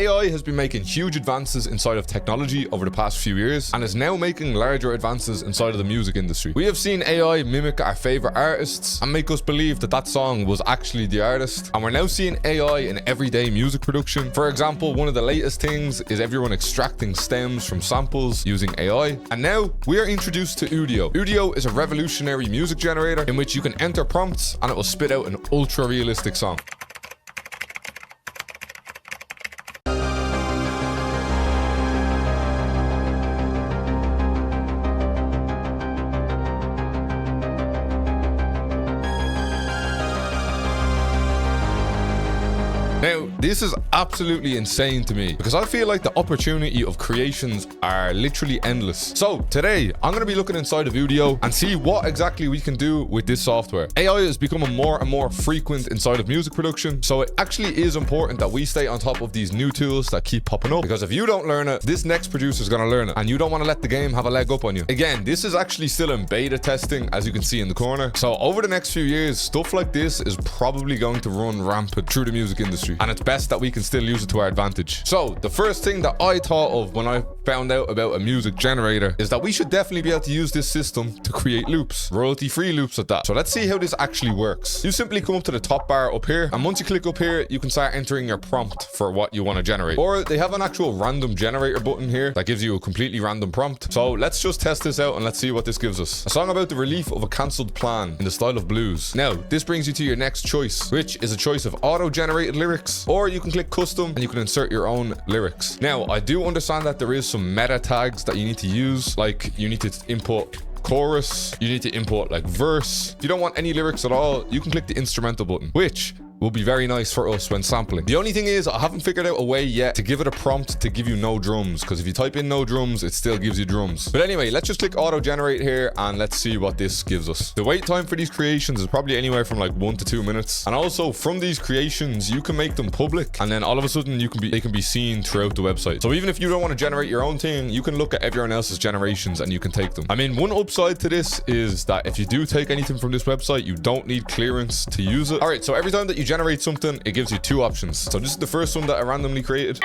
AI has been making huge advances inside of technology over the past few years and is now making larger advances inside of the music industry. We have seen AI mimic our favorite artists and make us believe that that song was actually the artist, and we're now seeing AI in everyday music production. For example, one of the latest things is everyone extracting stems from samples using AI, and now we are introduced to UDIO. UDIO is a revolutionary music generator in which you can enter prompts and it will spit out an ultra realistic song. Now, this is absolutely insane to me because I feel like the opportunity of creations are literally endless. So today, I'm going to be looking inside of UDIO and see what exactly we can do with this software. AI is becoming more and more frequent inside of music production, so it actually is important that we stay on top of these new tools that keep popping up, because if you don't learn it, this next producer is going to learn it, and you don't want to let the game have a leg up on you. Again, this is actually still in beta testing, as you can see in the corner. So over the next few years, stuff like this is probably going to run rampant through the music industry, and it's best that we can still use it to our advantage. So the first thing that I thought of when I found out about a music generator is that we should definitely be able to use this system to create loops, royalty-free loops at that. So let's see how this actually works. You simply come up to the top bar up here, and once you click up here, you can start entering your prompt for what you want to generate. Or they have an actual random generator button here that gives you a completely random prompt. So let's just test this out and let's see what this gives us. A song about the relief of a cancelled plan in the style of blues. Now, this brings you to your next choice, which is a choice of auto-generated lyrics, or you can click custom and you can insert your own lyrics. Now, I do understand that there is some meta tags that you need to use, like you need to input chorus, you need to import like verse. If you don't want any lyrics at all, you can click the instrumental button, which will be very nice for us when sampling. The only thing is, I haven't figured out a way yet to give it a prompt to give you no drums, because if you type in no drums, it still gives you drums. But anyway, let's just click auto generate here and let's see what this gives us. The wait time for these creations is probably anywhere from like 1 to 2 minutes. And also from these creations, you can make them public, and then all of a sudden they can be seen throughout the website. So even if you don't want to generate your own thing, you can look at everyone else's generations and you can take them. I mean, one upside to this is that if you do take anything from this website, you don't need clearance to use it. All right, so every time that you generate something, it gives you 2 options. So this is the first one that I randomly created.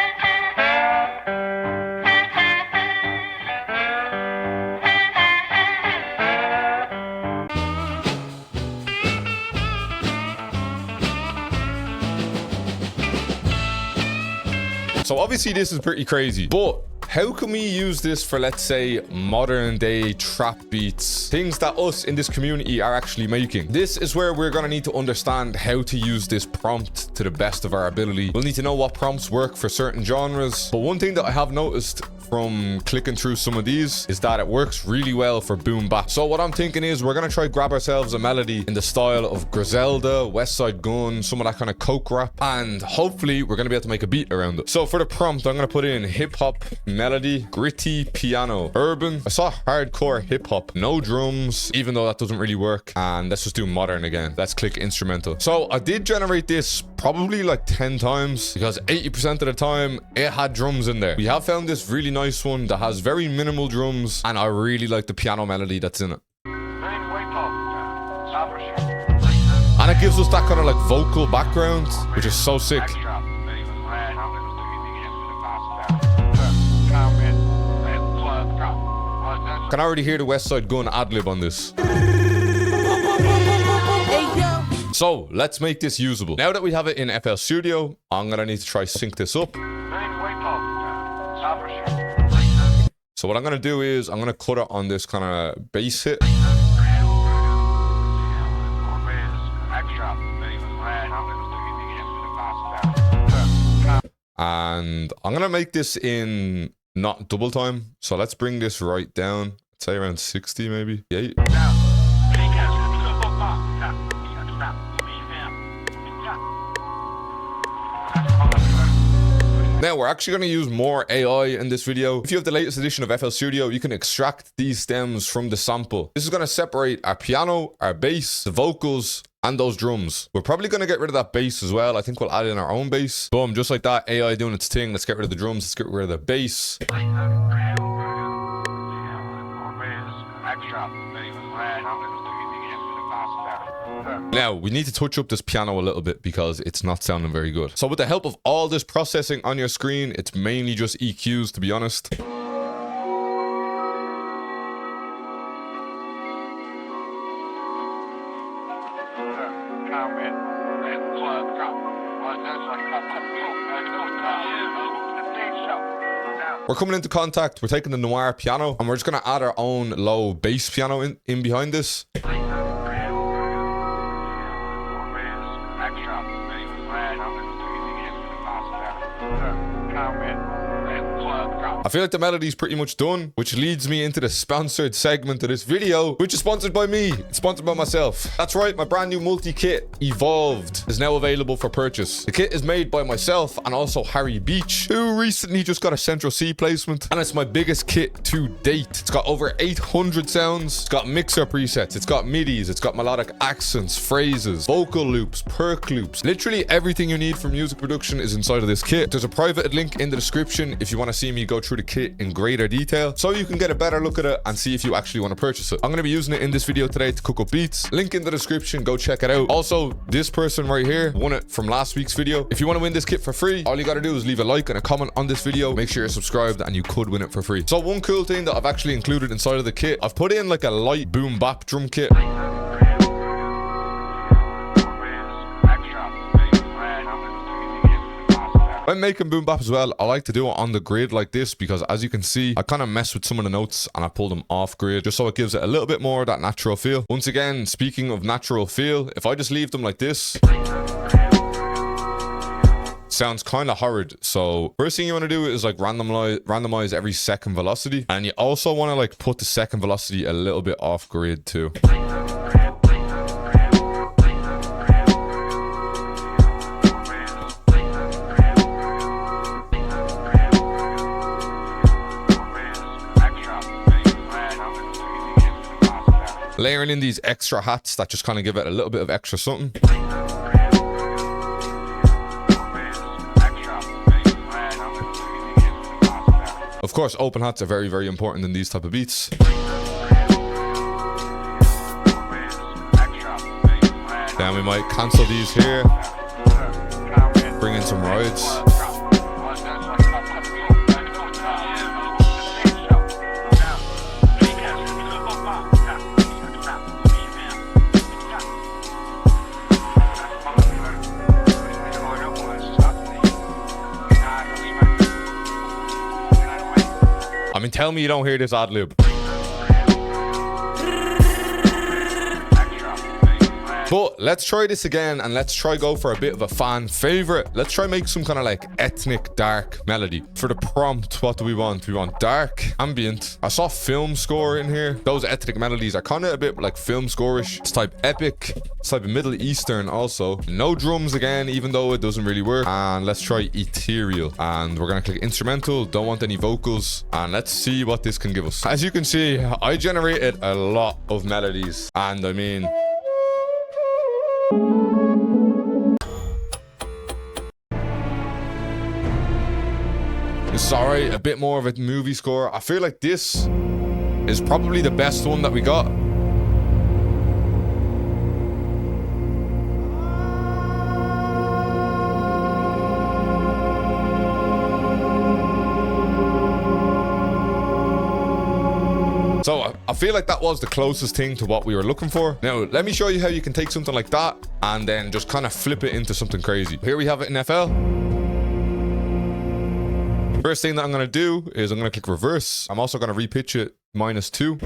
So obviously this is pretty crazy, but how can we use this for, let's say, modern day trap beats, things that us in this community are actually making? This is where we're going to need to understand how to use this prompt to the best of our ability. We'll need to know what prompts work for certain genres. But one thing that I have noticed from clicking through some of these is that it works really well for boom bap. So what I'm thinking is we're going to try grab ourselves a melody in the style of Griselda, West Side Gun, some of that kind of coke rap, and hopefully we're going to be able to make a beat around it. So for the prompt, I'm going to put in hip hop, melody, gritty piano, urban. I saw hardcore hip hop, no drums, even though that doesn't really work. And let's just do modern again. Let's click instrumental. So I did generate this probably like 10 times because 80% of the time it had drums in there. We have found this really nice one that has very minimal drums, and I really like the piano melody that's in it. And it gives us that kind of like vocal background, which is so sick. I can already hear the West Side Gun ad-lib on this. So let's make this usable. Now that we have it in FL Studio, I'm gonna need to try sync this up. So what I'm gonna do is I'm gonna cut it on this kind of bass hit. And I'm gonna make this in not double time. So let's bring this right down. I'd say around 60 maybe. Yeah. Now we're actually going to use more AI in this video. If you have the latest edition of FL Studio, you can extract these stems from the sample. This is going to separate our piano, our bass, the vocals, and those drums. We're probably going to get rid of that bass as well. I think we'll add in our own bass. Boom, just like that, AI doing its thing. Let's get rid of the drums. Let's get rid of the bass. Now, we need to touch up this piano a little bit because it's not sounding very good. So with the help of all this processing on your screen, it's mainly just EQs, to be honest. We're coming into contact, we're taking the Noir piano, and we're just gonna add our own low bass piano in behind this. I feel like the melody is pretty much done, which leads me into the sponsored segment of this video, which is sponsored by me. It's sponsored by myself. That's right, my brand new multi-kit, Evolved, is now available for purchase. The kit is made by myself and also Harry Beach, who recently just got a Central C placement, and it's my biggest kit to date. It's got over 800 sounds, it's got mixer presets, it's got MIDIs, it's got melodic accents, phrases, vocal loops, perk loops. Literally everything you need for music production is inside of this kit. There's a private link in the description if you want to see me go through the kit in greater detail, so you can get a better look at it and see if you actually want to purchase it. I'm going to be using it in this video today to cook up beats. Link in the description, go check it out. Also, this person right here won it from last week's video. If you want to win this kit for free, all you got to do is leave a like and a comment on this video. Make sure you're subscribed and you could win it for free. So one cool thing that I've actually included inside of the kit, I've put in like a light boom bap drum kit. When making boom bap as well, I like to do it on the grid like this because, as you can see, I kind of mess with some of the notes and I pull them off grid just so it gives it a little bit more of that natural feel. Once again, speaking of natural feel, if I just leave them like this, sounds kind of horrid. So first thing you want to do is like randomize every second velocity, and you also want to like put the second velocity a little bit off grid too. Layering in these extra hats that just kind of give it a little bit of extra something. Of course, open hats are very, very important in these type of beats. Then we might cancel these here. Bring in some rides. I mean, tell me you don't hear this ad lib. But let's try this again and let's try go for a bit of a fan favorite. Let's try make some kind of like ethnic dark melody. For the prompt, what do we want? We want dark, ambient. I saw film score in here. Those ethnic melodies are kind of a bit like film score-ish. It's type epic. It's type of Middle Eastern also. No drums again, even though it doesn't really work. And let's try ethereal. And we're gonna click instrumental. Don't want any vocals. And let's see what this can give us. As you can see, I generated a lot of melodies. And I mean, sorry, a bit more of a movie score. I feel like this is probably the best one that we got. So I feel like that was the closest thing to what we were looking for. Now, let me show you how you can take something like that and then just kind of flip it into something crazy. Here we have it in FL. First thing that I'm going to do is I'm going to click reverse. I'm also going to repitch it -2.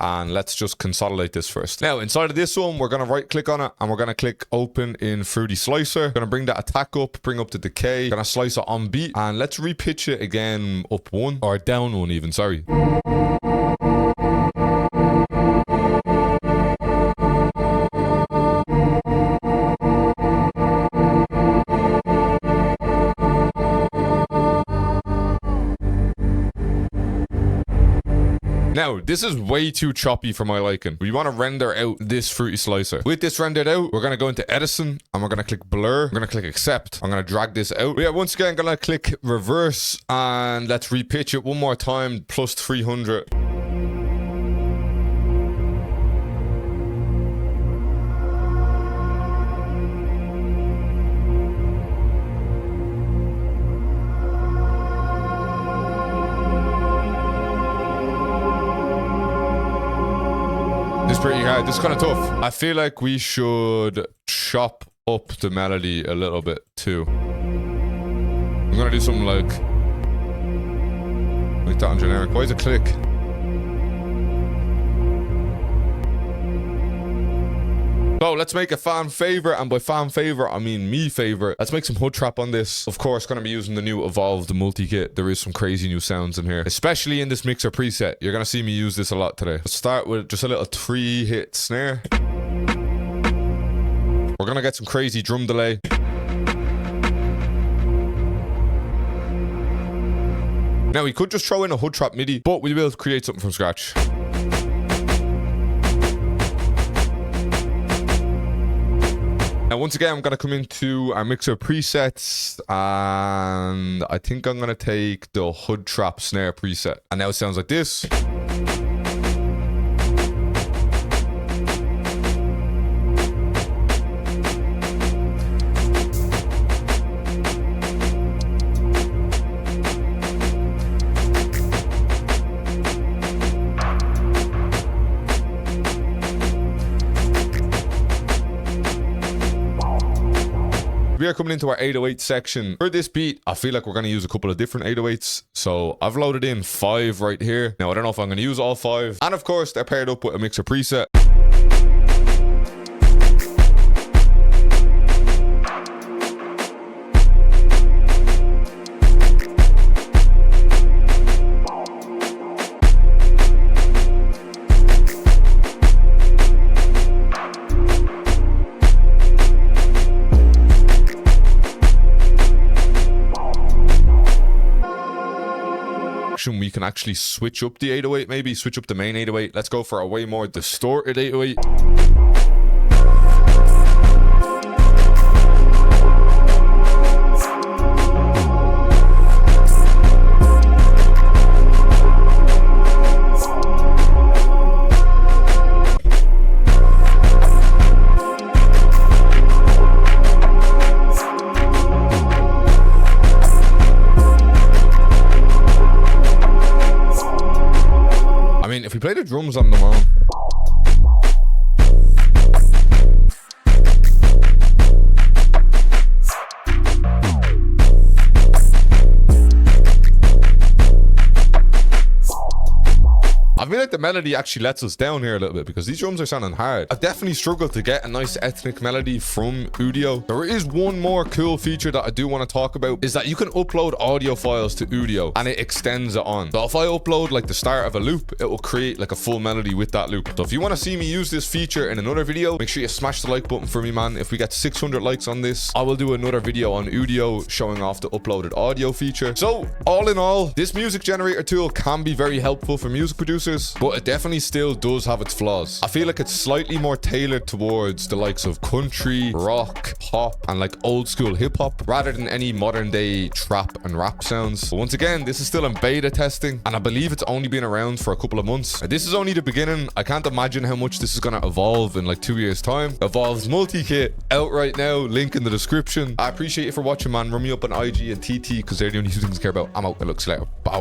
And let's just consolidate this first. Now, inside of this one, we're going to right click on it and we're going to click open in Fruity Slicer. Going to bring that attack up, bring up the decay. Going to slice it on beat and let's repitch it again up 1 or down 1 even, sorry. Now, this is way too choppy for my liking. We want to render out this Fruity Slicer. With this rendered out, we're going to go into Edison and we're going to click blur. I'm going to click accept. I'm going to drag this out. But yeah, once again, I'm going to click reverse and let's repitch it one more time, +300. pretty hard. This is kind of tough. I feel like we should chop up the melody a little bit too. I'm gonna do something like that on generic. Why is it click? So let's make a fan favorite, and by fan favorite I mean me favorite. Let's make some hood trap on this. Of course, gonna be using the new evolved multi-kit. There is some crazy new sounds in here, especially in this mixer preset. You're gonna see me use this a lot today. Let's start with just a little 3-hit snare. We're gonna get some crazy drum delay. Now we could just throw in a hood trap MIDI, but we will create something from scratch. Now, once again, I'm going to come into our mixer presets, and I think I'm going to take the hood trap snare preset. And now it sounds like this. We are coming into our 808 section. For this beat, I feel like we're going to use a couple of different 808s. So I've loaded in 5 right here. Now, I don't know if I'm going to use all 5. And of course, they're paired up with a mixer preset. We can actually switch up the 808, maybe switch up the main 808. Let's go for a way more distorted 808. If we play the drums on them on. I feel like the melody actually lets us down here a little bit because these drums are sounding hard. I've definitely struggled to get a nice ethnic melody from UDIO. There is one more cool feature that I do want to talk about, is that you can upload audio files to UDIO and it extends it on. So if I upload like the start of a loop, it will create like a full melody with that loop. So if you want to see me use this feature in another video, make sure you smash the like button for me, man. If we get 600 likes on this, I will do another video on UDIO showing off the uploaded audio feature. So all in all, this music generator tool can be very helpful for music producers, but it definitely still does have its flaws. I feel like it's slightly more tailored towards the likes of country, rock, pop, and like old school hip hop rather than any modern day trap and rap sounds. But once again, this is still in beta testing, and I believe it's only been around for a couple of months. This is only the beginning. I can't imagine how much this is going to evolve in like 2 years time. Evolved's multi-kit out right now, link in the description. I appreciate you for watching, man. Run me up on IG and TT because they're the only two things I care about. I'm out. It looks later. Bow.